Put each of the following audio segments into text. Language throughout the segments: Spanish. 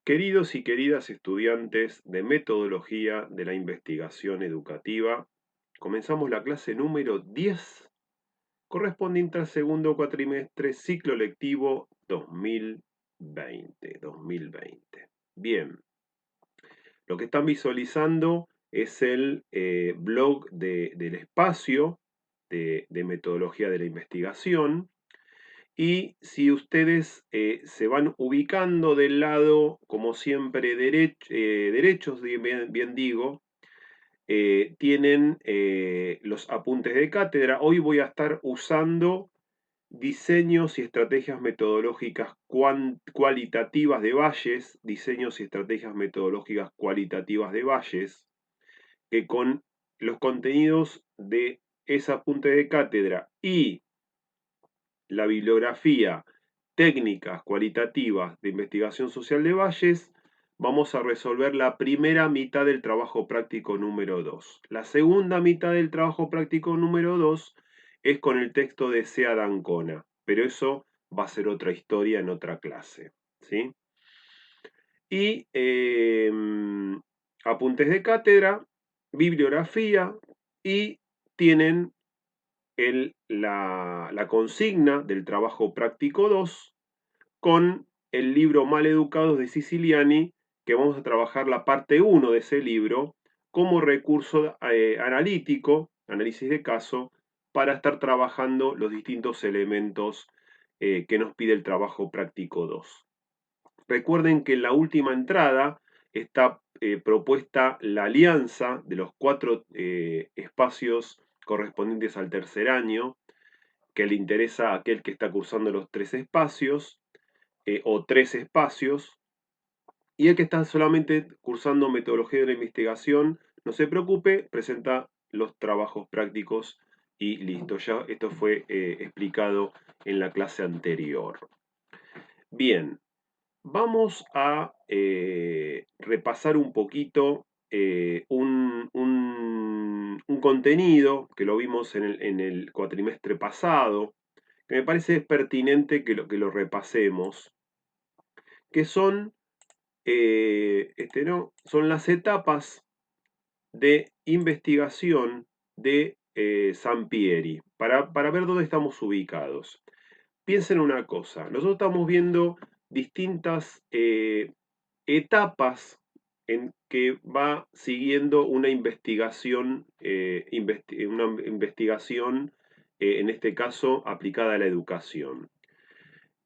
Queridos y queridas estudiantes de Metodología de la Investigación Educativa, comenzamos la clase número 10, correspondiente al segundo cuatrimestre, ciclo lectivo 2020. Bien, lo que están visualizando es el blog del espacio de Metodología de la Investigación. Y si ustedes se van ubicando del lado, como siempre, derechos, bien digo, tienen los apuntes de cátedra. Hoy voy a estar usando diseños y estrategias metodológicas cualitativas de Bayes, diseños y estrategias metodológicas cualitativas de Bayes, que con los contenidos de ese apunte de cátedra y la bibliografía técnicas cualitativas de investigación social de Bayes, vamos a resolver la primera mitad del trabajo práctico número 2. La segunda mitad del trabajo práctico número 2 es con el texto de Sea d'Ancona, pero eso va a ser otra historia en otra clase, ¿sí? Y apuntes de cátedra, bibliografía, y tienen la consigna del trabajo práctico 2 con el libro Maleducados de Siciliani, que vamos a trabajar la parte 1 de ese libro como recurso analítico, análisis de caso, para estar trabajando los distintos elementos que nos pide el trabajo práctico 2. Recuerden que en la última entrada está propuesta la alianza de los 4 espacios correspondientes al tercer año, que le interesa a aquel que está cursando los 3 espacios o 3 espacios, y el que está solamente cursando metodología de la investigación, no se preocupe, presenta los trabajos prácticos y listo. Ya esto fue explicado en la clase anterior. Bien, vamos a repasar un poquito un contenido que lo vimos en el cuatrimestre pasado, que me parece pertinente que lo repasemos, que son, son las etapas de investigación de Sampieri, para ver dónde estamos ubicados. Piensen una cosa, nosotros estamos viendo distintas etapas en que va siguiendo una investigación, en este caso aplicada a la educación.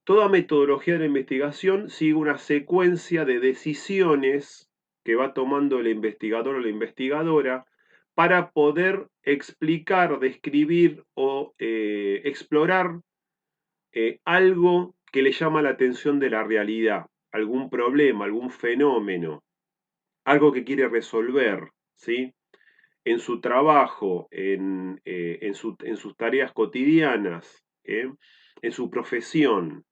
Toda metodología de la investigación sigue una secuencia de decisiones que va tomando el investigador o la investigadora para poder explicar, describir o explorar algo que le llama la atención de la realidad, algún problema, algún fenómeno, algo que quiere resolver, ¿sí? En su trabajo, en sus tareas cotidianas, en su profesión.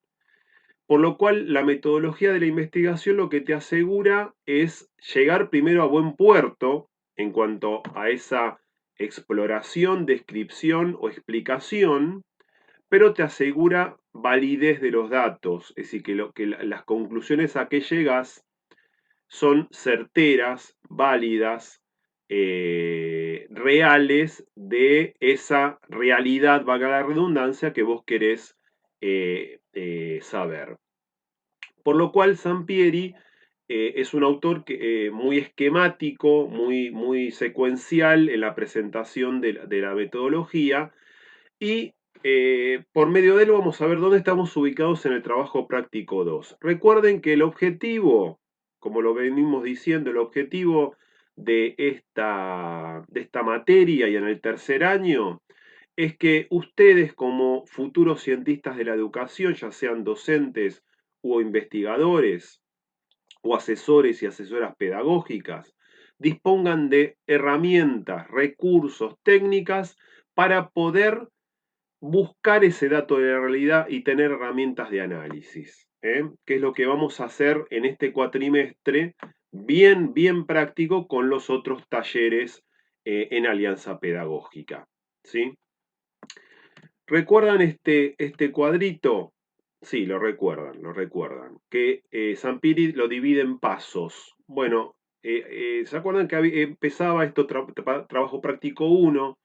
Por lo cual, la metodología de la investigación lo que te asegura es llegar primero a buen puerto en cuanto a esa exploración, descripción o explicación, pero te asegura validez de los datos, es decir, que las conclusiones a que llegas son certeras, válidas, reales de esa realidad, valga la redundancia, que vos querés saber. Por lo cual, Sampieri es un autor muy esquemático, muy secuencial en la presentación de la metodología, y por medio de él vamos a ver dónde estamos ubicados en el trabajo práctico 2. Recuerden que el objetivo, como lo venimos diciendo, el objetivo de esta materia y en el tercer año es que ustedes, como futuros cientistas de la educación, ya sean docentes o investigadores o asesores y asesoras pedagógicas, dispongan de herramientas, recursos, técnicas para poder buscar ese dato de la realidad y tener herramientas de análisis, que es lo que vamos a hacer en este cuatrimestre, bien práctico con los otros talleres en alianza pedagógica, ¿sí? ¿Recuerdan este cuadrito? Sí, lo recuerdan, lo recuerdan. Que Sampieri lo divide en pasos. Bueno, ¿se acuerdan que empezaba esto, trabajo práctico uno?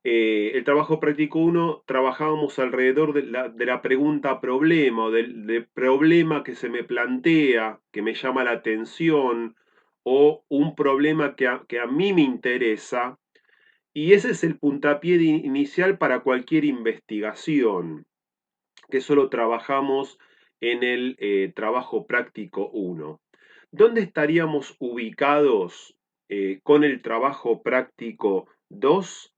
El trabajo práctico uno trabajábamos alrededor de la pregunta problema o del problema que se me plantea, que me llama la atención, o un problema que a mí me interesa. Y ese es el puntapié inicial para cualquier investigación, que solo trabajamos en el trabajo práctico uno. ¿Dónde estaríamos ubicados con el trabajo práctico 2?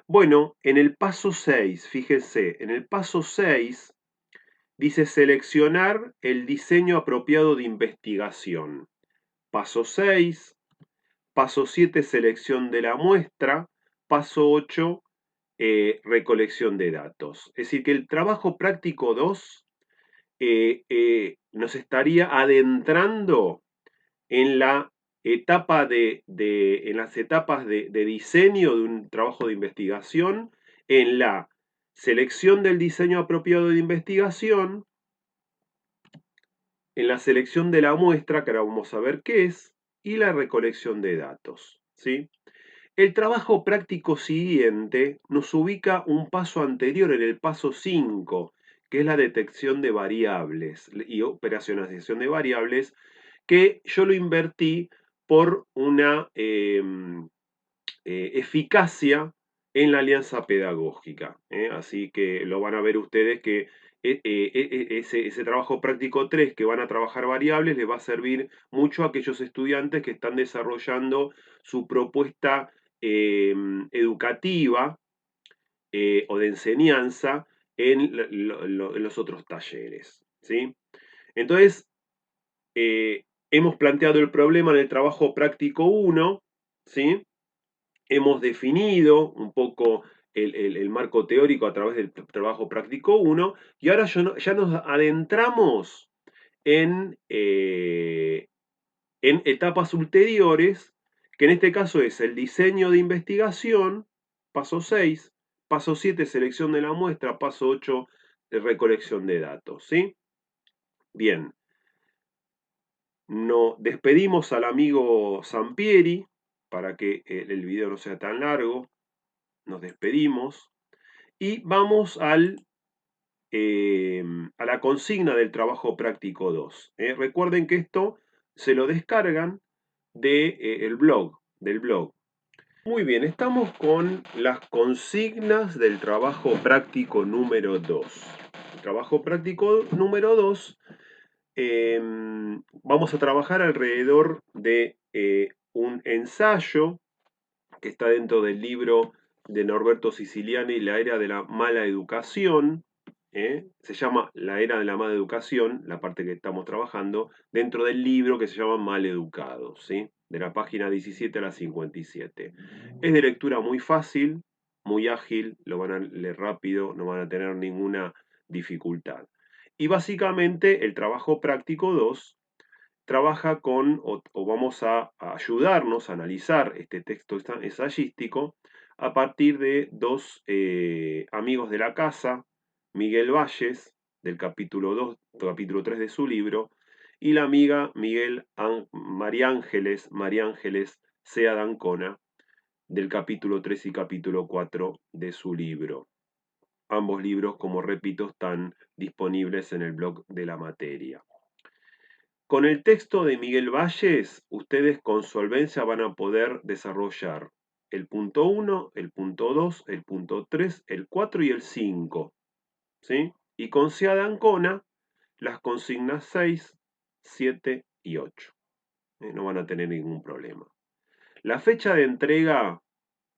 Bueno, en el paso 6, fíjense, en el paso 6 dice seleccionar el diseño apropiado de investigación. Paso 6, paso 7, selección de la muestra, paso 8, recolección de datos. Es decir, que el trabajo práctico 2 nos estaría adentrando en la etapa en las etapas de diseño de un trabajo de investigación, en la selección del diseño apropiado de investigación, en la selección de la muestra, que ahora vamos a ver qué es, y la recolección de datos, ¿sí? El trabajo práctico siguiente nos ubica un paso anterior, en el paso 5, que es la detección de variables y operacionalización de variables, que yo lo invertí por una eficacia en la alianza pedagógica. Así que lo van a ver ustedes que ese trabajo práctico 3 que van a trabajar variables les va a servir mucho a aquellos estudiantes que están desarrollando su propuesta educativa o de enseñanza en en los otros talleres, ¿sí? Entonces, hemos planteado el problema en el trabajo práctico 1, ¿sí? Hemos definido un poco el marco teórico a través del trabajo práctico 1 y ahora ya nos adentramos en etapas ulteriores, que en este caso es el diseño de investigación, paso 6, paso 7, selección de la muestra, paso 8, recolección de datos, ¿sí? Bien, nos despedimos al amigo Sampieri para que el video no sea tan largo. Nos despedimos y vamos a la consigna del trabajo práctico 2. Recuerden que esto se lo descargan del blog. Muy bien, estamos con las consignas del trabajo práctico número 2. El trabajo práctico número 2, vamos a trabajar alrededor de un ensayo que está dentro del libro de Norberto Siciliani, La era de la mala educación. Se llama La era de la mala educación, la parte que estamos trabajando, dentro del libro que se llama Maleducados, ¿sí? De la página 17 a la 57. Es de lectura muy fácil, muy ágil, lo van a leer rápido, no van a tener ninguna dificultad. Y básicamente el trabajo práctico 2 trabaja con, o vamos a ayudarnos a analizar este texto ensayístico a partir de dos amigos de la casa, Miguel Valles, del capítulo 2, capítulo 3 de su libro, y la amiga María Ángeles Sea Dancona, del capítulo 3 y capítulo 4 de su libro. Ambos libros, como repito, están disponibles en el blog de la materia. Con el texto de Miguel Valles, ustedes con solvencia van a poder desarrollar el punto 1, el punto 2, el punto 3, el 4 y el 5, ¿sí? Y con Seada Ancona, las consignas 6, 7 y 8. No van a tener ningún problema. La fecha de entrega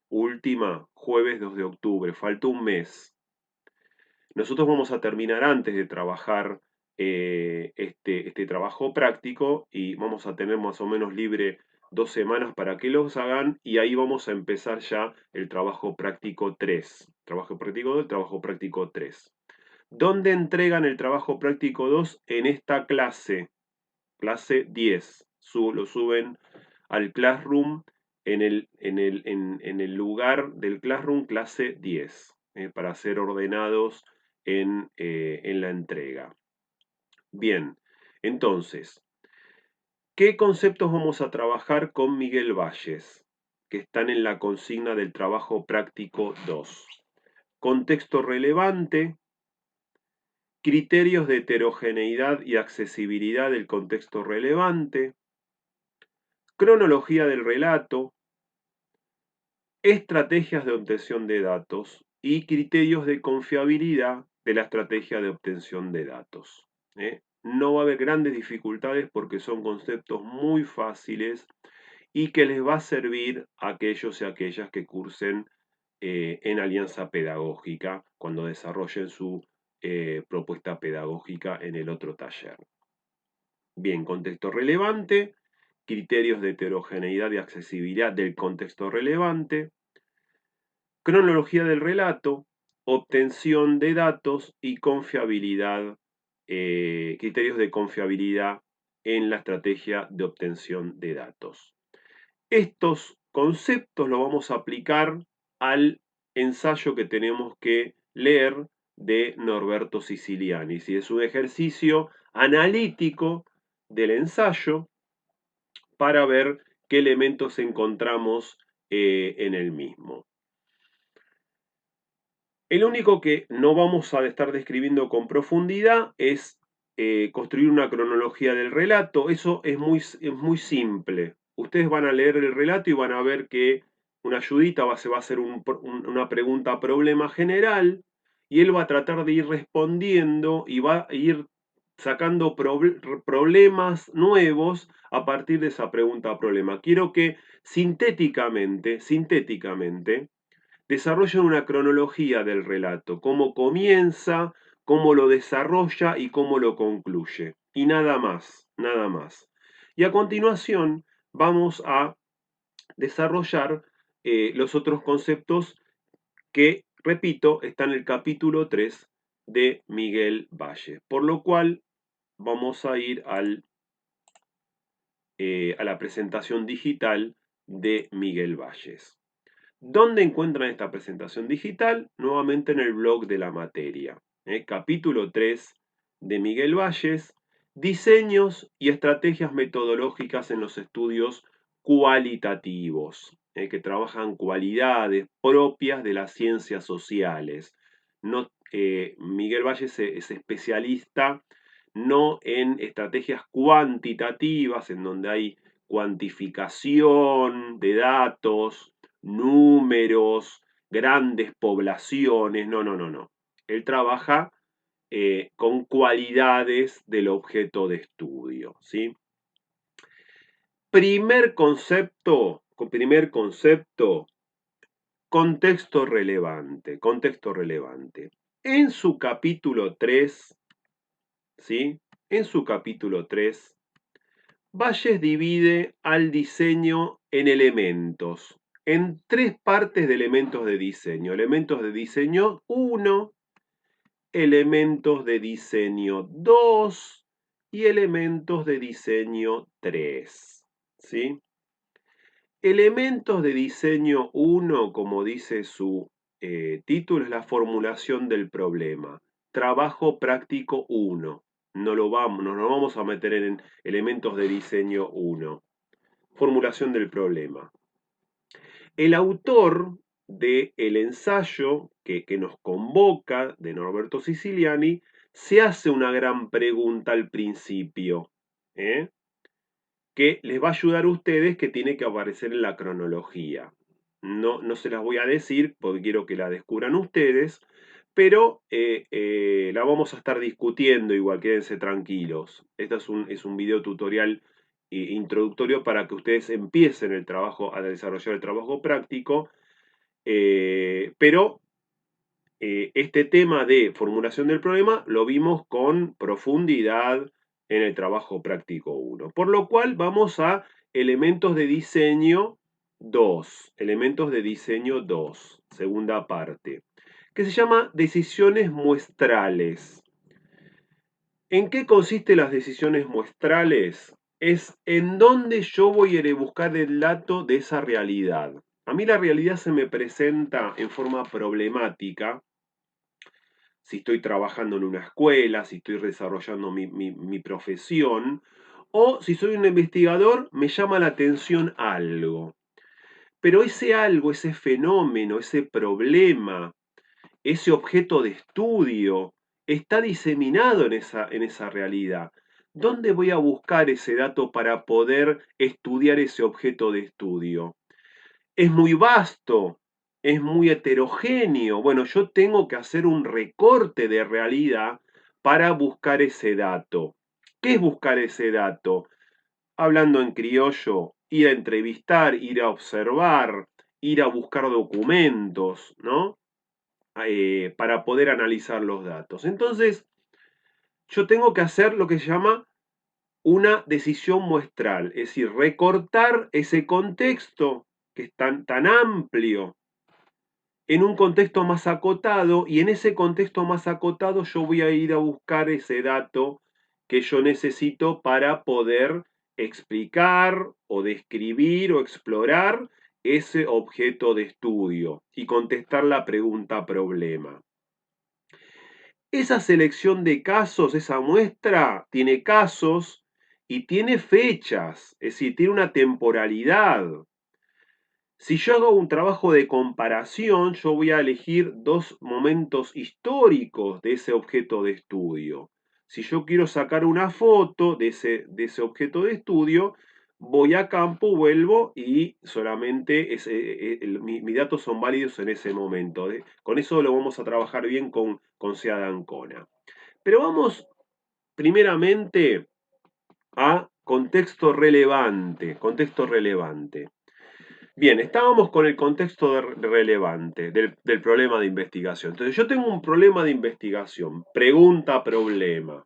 última, jueves 2 de octubre, falta un mes. Nosotros vamos a terminar antes de trabajar este trabajo práctico y vamos a tener más o menos libre 2 semanas para que los hagan y ahí vamos a empezar ya el trabajo práctico 3. Trabajo práctico 2, trabajo práctico 3. ¿Dónde entregan el trabajo práctico 2? En esta clase 10. Lo suben al Classroom en el lugar del Classroom clase 10, para ser ordenados en la entrega. Bien, entonces, ¿qué conceptos vamos a trabajar con Miguel Valles? Que están en la consigna del trabajo práctico 2. Contexto relevante, criterios de heterogeneidad y accesibilidad del contexto relevante, cronología del relato, estrategias de obtención de datos y criterios de confiabilidad de la estrategia de obtención de datos. No va a haber grandes dificultades porque son conceptos muy fáciles y que les va a servir a aquellos y aquellas que cursen en alianza pedagógica cuando desarrollen su propuesta pedagógica en el otro taller. Bien, contexto relevante, criterios de heterogeneidad y accesibilidad del contexto relevante, cronología del relato, obtención de datos y confiabilidad, criterios de confiabilidad en la estrategia de obtención de datos. Estos conceptos los vamos a aplicar al ensayo que tenemos que leer de Norberto Siciliani. Si es un ejercicio analítico del ensayo para ver qué elementos encontramos en el mismo. El único que no vamos a estar describiendo con profundidad es construir una cronología del relato. Eso es muy simple. Ustedes van a leer el relato y van a ver que una ayudita se va a hacer una pregunta problema general y él va a tratar de ir respondiendo y va a ir sacando problemas nuevos a partir de esa pregunta problema. Quiero que sintéticamente, desarrollan una cronología del relato, cómo comienza, cómo lo desarrolla y cómo lo concluye. Y nada más, nada más. Y a continuación vamos a desarrollar los otros conceptos que, repito, están en el capítulo 3 de Miguel Valle. Por lo cual vamos a ir a la presentación digital de Miguel Valles. ¿Dónde encuentran esta presentación digital? Nuevamente en el blog de la materia. Capítulo 3 de Miguel Valles, diseños y estrategias metodológicas en los estudios cualitativos, que trabajan cualidades propias de las ciencias sociales. No, Miguel Valles es especialista no en estrategias cuantitativas, en donde hay cuantificación de datos, números, grandes poblaciones. No, no, no, no. Él trabaja con cualidades del objeto de estudio, ¿sí? Primer concepto, contexto relevante, contexto relevante. En su capítulo 3, ¿sí? En su capítulo 3, Valles divide al diseño en elementos, en tres partes de elementos de diseño. Elementos de diseño 1, elementos de diseño 2 y elementos de diseño 3. ¿Sí? Elementos de diseño 1, como dice su título, es la formulación del problema. Trabajo práctico 1. No nos vamos a meter en elementos de diseño 1. Formulación del problema. El autor del ensayo que nos convoca, de Norberto Siciliani, se hace una gran pregunta al principio, que les va a ayudar a ustedes, que tiene que aparecer en la cronología. No se las voy a decir porque quiero que la descubran ustedes, pero la vamos a estar discutiendo igual, quédense tranquilos. Este es un video tutorial introductorio para que ustedes empiecen el trabajo, a desarrollar el trabajo práctico, pero este tema de formulación del problema lo vimos con profundidad en el trabajo práctico 1. Por lo cual vamos a elementos de diseño 2, elementos de diseño 2, segunda parte, que se llama decisiones muestrales. ¿En qué consisten las decisiones muestrales? Es en dónde yo voy a ir a buscar el dato de esa realidad. A mí la realidad se me presenta en forma problemática, si estoy trabajando en una escuela, si estoy desarrollando mi profesión, o si soy un investigador, me llama la atención algo. Pero ese algo, ese fenómeno, ese problema, ese objeto de estudio, está diseminado en esa realidad. ¿Dónde voy a buscar ese dato para poder estudiar ese objeto de estudio? Es muy vasto, es muy heterogéneo. Bueno, yo tengo que hacer un recorte de realidad para buscar ese dato. ¿Qué es buscar ese dato? Hablando en criollo, ir a entrevistar, ir a observar, ir a buscar documentos, ¿no? Para poder analizar los datos. Entonces, yo tengo que hacer lo que se llama una decisión muestral, es decir, recortar ese contexto que es tan amplio en un contexto más acotado, y en ese contexto más acotado yo voy a ir a buscar ese dato que yo necesito para poder explicar o describir o explorar ese objeto de estudio y contestar la pregunta problema. Esa selección de casos, esa muestra, tiene casos y tiene fechas, es decir, tiene una temporalidad. Si yo hago un trabajo de comparación, yo voy a elegir dos momentos históricos de ese objeto de estudio. Si yo quiero sacar una foto de ese objeto de estudio, voy a campo, vuelvo y solamente mis datos son válidos en ese momento. Con eso lo vamos a trabajar bien con SEAD Ancona. Pero vamos primeramente a contexto relevante. Contexto relevante. Bien, estábamos con el contexto relevante del problema de investigación. Entonces, yo tengo un problema de investigación, pregunta, problema.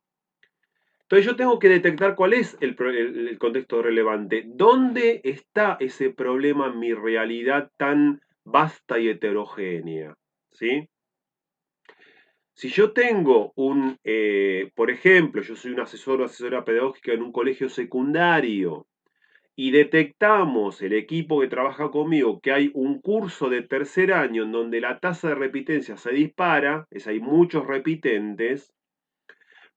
Entonces, yo tengo que detectar cuál es el contexto relevante. ¿Dónde está ese problema en mi realidad tan vasta y heterogénea? ¿Sí? Si yo tengo por ejemplo, yo soy un asesor o asesora pedagógica en un colegio secundario, y detectamos, el equipo que trabaja conmigo, que hay un curso de tercer año en donde la tasa de repitencia se dispara, hay muchos repitentes,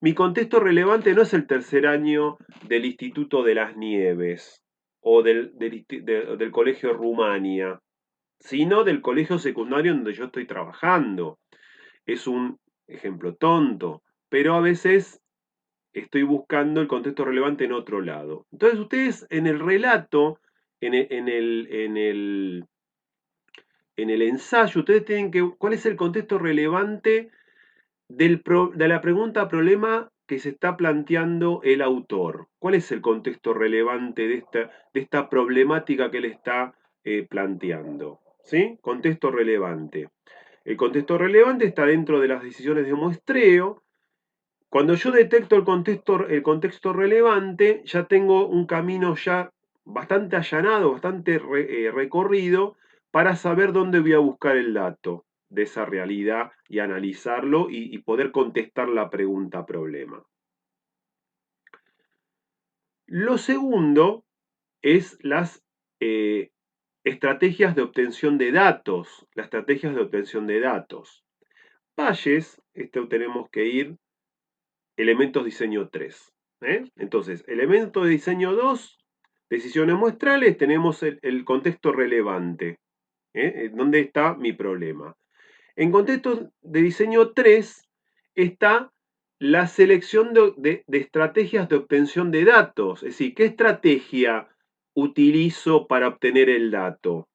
mi contexto relevante no es el tercer año del Instituto de las Nieves o del Colegio Rumania, sino del colegio secundario donde yo estoy trabajando. Es un ejemplo tonto, pero a veces estoy buscando el contexto relevante en otro lado. Entonces ustedes en el relato, en el ensayo, ustedes tienen que, ¿cuál es el contexto relevante de la pregunta problema que se está planteando el autor? ¿Cuál es el contexto relevante de esta problemática que él está planteando? ¿Sí? Contexto relevante. El contexto relevante está dentro de las decisiones de muestreo. Cuando yo detecto el contexto relevante, ya tengo un camino ya bastante allanado, bastante recorrido para saber dónde voy a buscar el dato de esa realidad y analizarlo y poder contestar la pregunta problema. Lo segundo es las estrategias de obtención de datos. Las estrategias de obtención de datos. Valles, esto tenemos que ir elementos diseño 3. Entonces, elemento de diseño 2, decisiones muestrales, tenemos el contexto relevante. ¿Dónde está mi problema? En contexto de diseño 3 está la selección de estrategias de obtención de datos. Es decir, ¿qué estrategia utilizo para obtener el dato?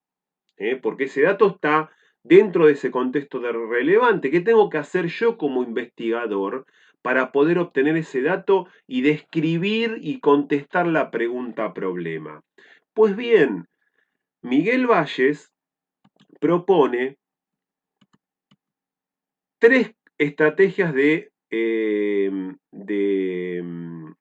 Porque ese dato está dentro de ese contexto de relevante. ¿Qué tengo que hacer yo como investigador para poder obtener ese dato y describir y contestar la pregunta problema? Pues bien, Miguel Valles propone tres estrategias de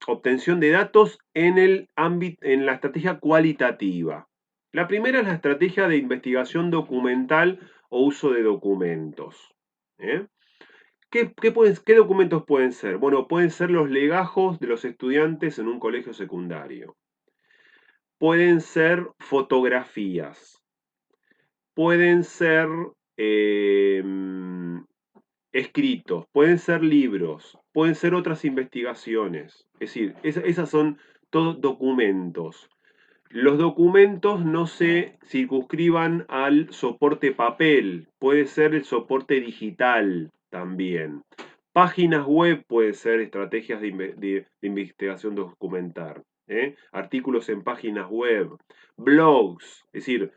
obtención de datos en el ámbito, en la estrategia cualitativa. La primera es la estrategia de investigación documental o uso de documentos. ¿eh? ¿Qué documentos pueden ser? Bueno, pueden ser los legajos de los estudiantes en un colegio secundario. Pueden ser fotografías. Pueden ser escritos, pueden ser libros, pueden ser otras investigaciones. Es decir, esas son todos documentos. Los documentos no se circunscriban al soporte papel, puede ser el soporte digital también. Páginas web puede ser estrategias de investigación documental. Artículos en páginas web, blogs, es decir,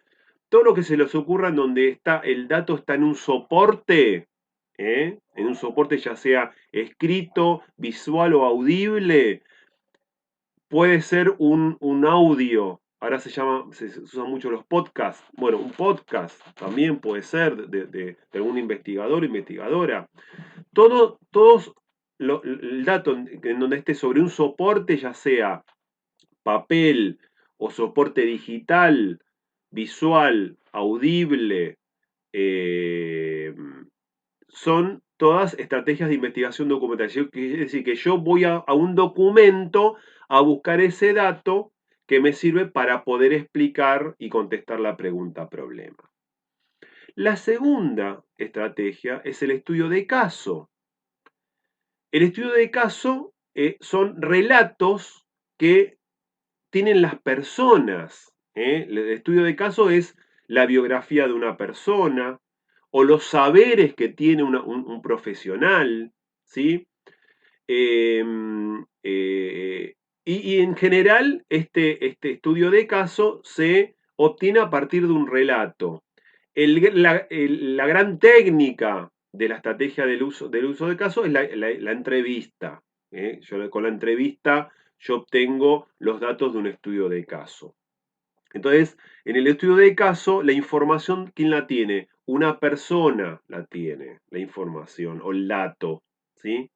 todo lo que se les ocurra en donde está, el dato está en un soporte, en un soporte ya sea escrito, visual o audible, puede ser un audio. Ahora se usan mucho los podcasts. Bueno, un podcast también puede ser de algún investigador o investigadora. Todos el dato en donde esté sobre un soporte, ya sea papel o soporte digital, visual, audible, eh, son todas estrategias de investigación documental. Es decir, que yo voy a un documento a buscar ese dato que me sirve para poder explicar y contestar la pregunta problema. La segunda estrategia es el estudio de caso. El estudio de caso son relatos que tienen las personas. El estudio de caso es la biografía de una persona o los saberes que tiene un profesional, ¿sí? Em, eh, y en general este estudio de caso se obtiene a partir de un relato. La gran técnica de la estrategia del uso de caso es la entrevista. Con la entrevista yo obtengo los datos de un estudio de caso. Entonces, en el estudio de caso, la información, ¿quién la tiene? Una persona la tiene, la información o el dato, ¿sí?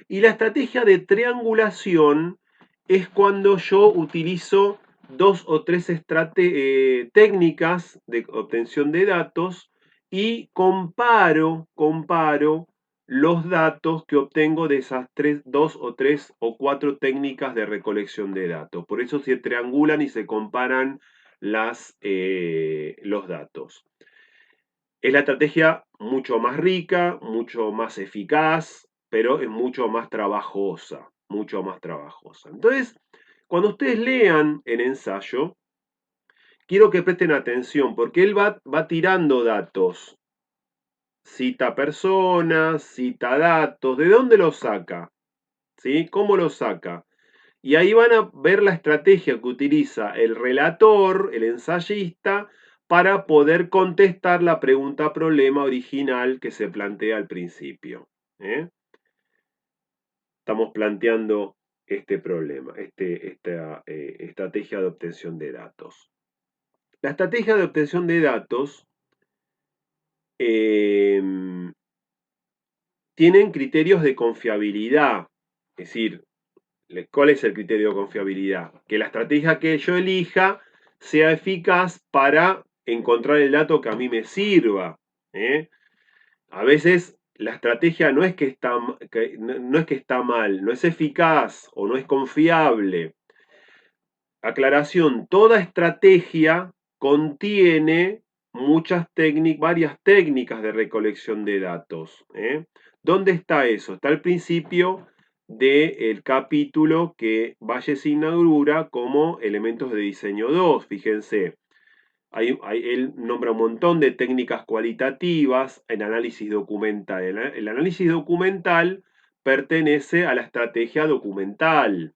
Y la estrategia de triangulación es cuando yo utilizo dos o tres técnicas de obtención de datos y comparo los datos que obtengo de esas dos o tres o cuatro técnicas de recolección de datos. Por eso se triangulan y se comparan los datos. Es la estrategia mucho más rica, mucho más eficaz, pero es mucho más trabajosa, mucho más trabajosa. Entonces, cuando ustedes lean el ensayo, quiero que presten atención, porque él va tirando datos. Cita personas, cita datos, ¿de dónde los saca? ¿Sí? ¿Cómo los saca? Y ahí van a ver la estrategia que utiliza el relator, el ensayista, para poder contestar la pregunta problema original que se plantea al principio. Estamos planteando este problema, esta estrategia de obtención de datos. La estrategia de obtención de datos tienen criterios de confiabilidad, es decir, ¿cuál es el criterio de confiabilidad? Que la estrategia que yo elija sea eficaz para encontrar el dato que a mí me sirva. A veces la estrategia no es no es que está mal, no es eficaz o no es confiable. Aclaración, toda estrategia contiene varias técnicas de recolección de datos. ¿Dónde está eso? Está al principio del capítulo que Valle se inaugura como elementos de diseño 2. Fíjense, él nombra un montón de técnicas cualitativas en análisis documental. El análisis documental pertenece a la estrategia documental.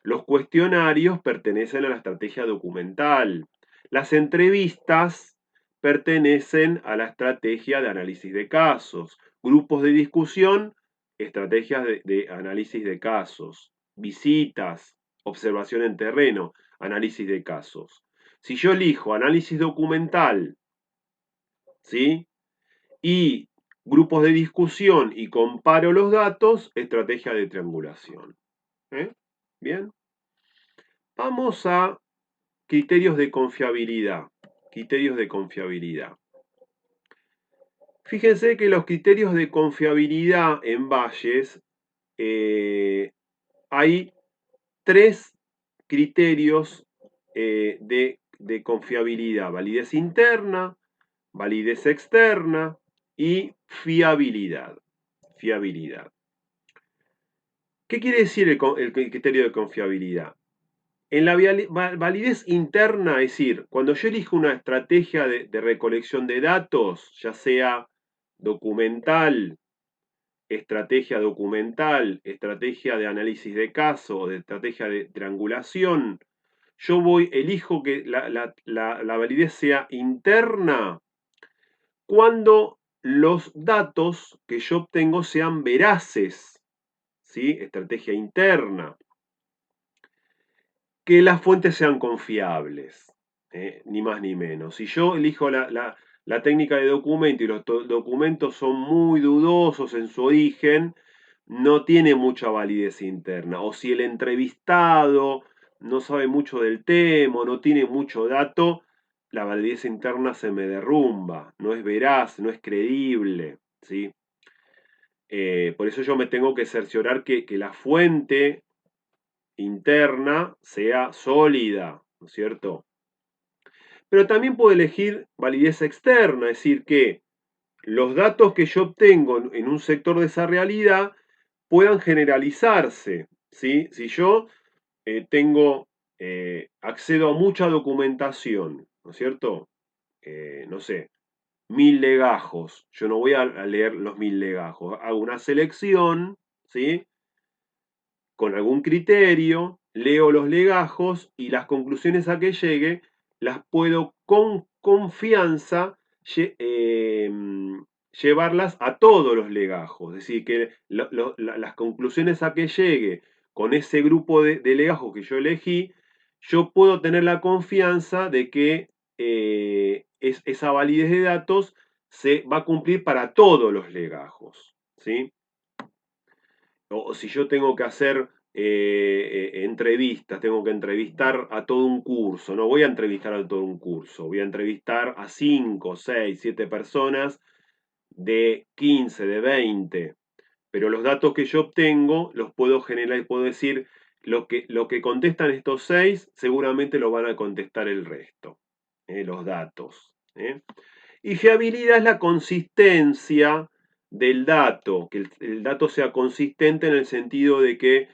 Los cuestionarios pertenecen a la estrategia documental. Las entrevistas pertenecen a la estrategia de análisis de casos. Grupos de discusión, estrategias de análisis de casos. Visitas, observación en terreno, análisis de casos. Si yo elijo análisis documental, ¿sí? Y grupos de discusión y comparo los datos, estrategia de triangulación. ¿Bien? Vamos a criterios de confiabilidad. Criterios de confiabilidad. Fíjense que los criterios de confiabilidad en Bayes hay tres criterios de confiabilidad: validez interna, validez externa y fiabilidad. fiabilidad. ¿Qué quiere decir el criterio de confiabilidad? En la validez interna, es decir, cuando yo elijo una estrategia de recolección de datos, ya sea documental, estrategia de análisis de caso o de estrategia de triangulación, yo elijo que la validez sea interna cuando los datos que yo obtengo sean veraces, ¿sí? Estrategia interna. Que las fuentes sean confiables, ni más ni menos. Si yo elijo la técnica de documento y los documentos son muy dudosos en su origen, no tiene mucha validez interna. O si el entrevistado no sabe mucho del tema, no tiene mucho dato, la validez interna se me derrumba, no es veraz, no es creíble, ¿sí? Por eso yo me tengo que cerciorar que la fuente interna sea sólida, ¿no es cierto? Pero también puedo elegir validez externa, es decir, que los datos que yo obtengo en un sector de esa realidad puedan generalizarse, ¿sí? Si yo accedo a mucha documentación, ¿no es cierto? No sé, 1000 legajos, yo no voy a leer los 1000 legajos, hago una selección, ¿sí? Con algún criterio, leo los legajos y las conclusiones a que llegue las puedo con confianza llevarlas a todos los legajos. Es decir, que las conclusiones a que llegue con ese grupo de legajos que yo elegí, yo puedo tener la confianza de que esa validez de datos se va a cumplir para todos los legajos, ¿sí? O si yo tengo que hacer entrevistas, tengo que entrevistar a todo un curso, no voy a entrevistar a todo un curso, voy a entrevistar a 5, 6, 7 personas de 15, de 20, pero los datos que yo obtengo los puedo generar y puedo decir lo que contestan estos 6 seguramente lo van a contestar el resto, los datos. Y fiabilidad es la consistencia del dato, que el dato sea consistente en el sentido de que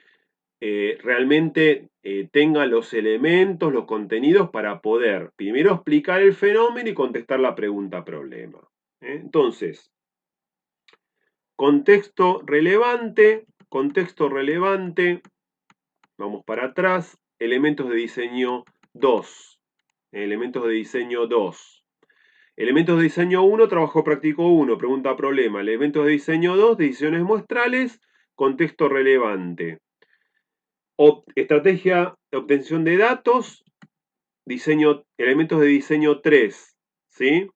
realmente tenga los elementos, los contenidos para poder primero explicar el fenómeno y contestar la pregunta problema. Entonces, contexto relevante, vamos para atrás, elementos de diseño 2. Elementos de diseño 2. Elementos de diseño 1, trabajo práctico 1, pregunta problema. Elementos de diseño 2, decisiones muestrales, contexto relevante. Estrategia de obtención de datos, elementos de diseño 3, ¿sí?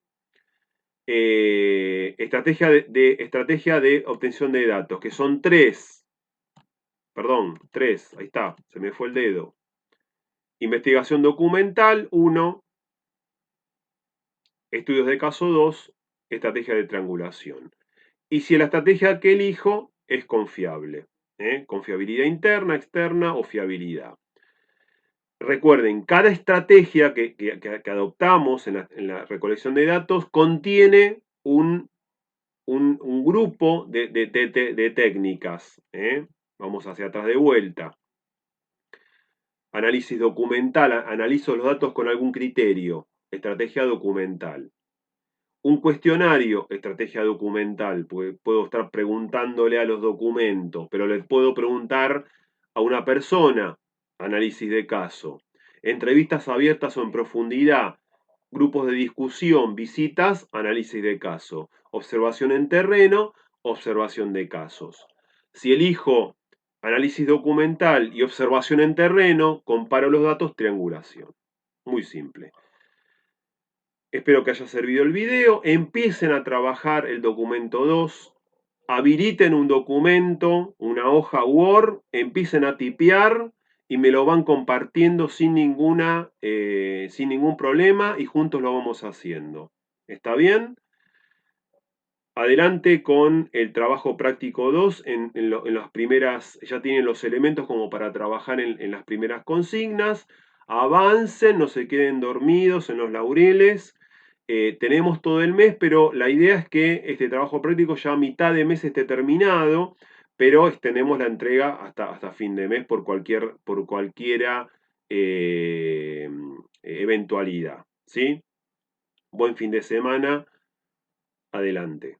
Estrategia de obtención de datos, que son 3. Perdón, 3, ahí está, se me fue el dedo. Investigación documental 1, estudios de caso 2, estrategia de triangulación. Y si la estrategia que elijo es confiable. Confiabilidad interna, externa o fiabilidad. Recuerden, cada estrategia que adoptamos en la recolección de datos contiene un grupo de técnicas. Vamos hacia atrás de vuelta. Análisis documental, analizo los datos con algún criterio. Estrategia documental. Un cuestionario, estrategia documental, porque puedo estar preguntándole a los documentos, pero les puedo preguntar a una persona, análisis de caso. Entrevistas abiertas o en profundidad, grupos de discusión, visitas, análisis de caso. Observación en terreno, observación de casos. Si elijo análisis documental y observación en terreno, comparo los datos, triangulación. Muy simple. Espero que haya servido el video. Empiecen a trabajar el documento 2. Habiliten un documento, una hoja Word, empiecen a tipear y me lo van compartiendo sin ningún problema y juntos lo vamos haciendo. ¿Está bien? Adelante con el trabajo práctico 2 en las primeras, ya tienen los elementos como para trabajar en las primeras consignas. Avancen, no se queden dormidos en los laureles. tenemos todo el mes, pero la idea es que este trabajo práctico ya a mitad de mes esté terminado, pero extendemos la entrega hasta fin de mes por cualquiera eventualidad. ¿Sí? Buen fin de semana. Adelante.